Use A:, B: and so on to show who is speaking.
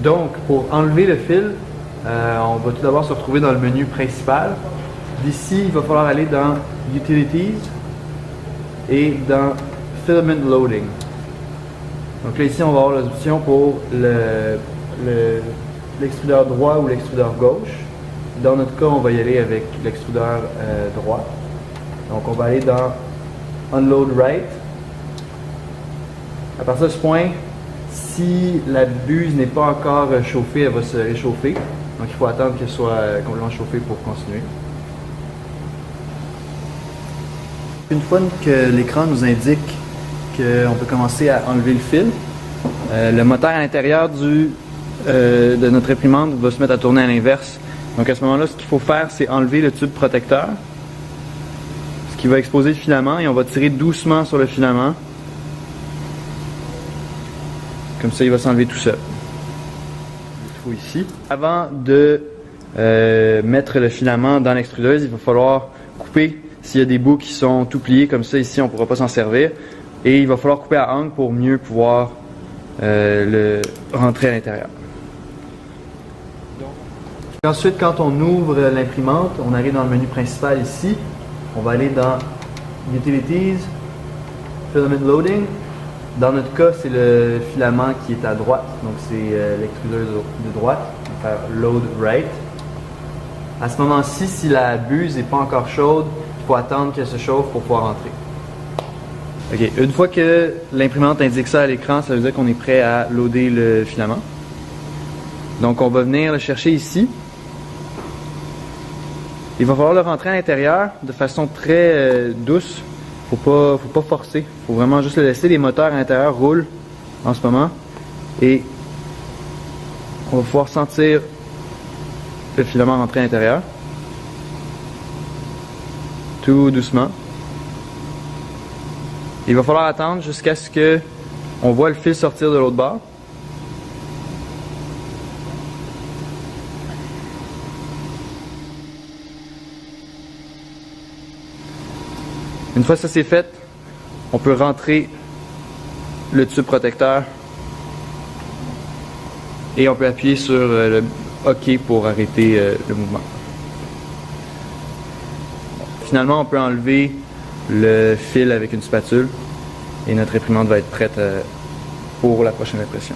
A: Donc, pour enlever le fil, on va tout d'abord se retrouver dans le menu principal. D'ici, il va falloir aller dans Utilities et dans Filament Loading. Donc là, ici, on va avoir l'option pour l'extrudeur droit ou l'extrudeur gauche. Dans notre cas, on va y aller avec l'extrudeur droit. Donc, on va aller dans Unload Right. À partir de ce point, si la buse n'est pas encore chauffée, elle va se réchauffer. Donc, il faut attendre qu'elle soit complètement chauffée pour continuer. Une fois que l'écran nous indique qu'on peut commencer à enlever le fil, le moteur à l'intérieur de notre imprimante va se mettre à tourner à l'inverse. Donc à ce moment-là, ce qu'il faut faire, c'est enlever le tube protecteur, ce qui va exposer le filament, et on va tirer doucement sur le filament. Comme ça, il va s'enlever tout seul. Il faut ici. Avant de mettre le filament dans l'extrudeuse, il va falloir couper s'il y a des bouts qui sont tout pliés comme ça. Ici, on ne pourra pas s'en servir. Et il va falloir couper à angle pour mieux pouvoir le rentrer à l'intérieur. Ensuite, quand on ouvre l'imprimante, on arrive dans le menu principal ici. On va aller dans Utilities, Filament Loading. Dans notre cas, c'est le filament qui est à droite, donc c'est l'extrudeuse de droite. On va faire Load Right. À ce moment-ci, si la buse n'est pas encore chaude, il faut attendre qu'elle se chauffe pour pouvoir entrer. Ok, une fois que l'imprimante indique ça à l'écran, ça veut dire qu'on est prêt à loader le filament. Donc on va venir le chercher ici. Il va falloir le rentrer à l'intérieur de façon très douce. Faut pas forcer. Faut vraiment juste le laisser. Les moteurs à l'intérieur roulent en ce moment. Et on va pouvoir sentir le filament rentrer à l'intérieur. Tout doucement. Il va falloir attendre jusqu'à ce que on voit le fil sortir de l'autre bord. Une fois ça c'est fait, on peut rentrer le tube protecteur et on peut appuyer sur le OK pour arrêter le mouvement. Finalement, on peut enlever le fil avec une spatule et notre imprimante va être prête pour la prochaine impression.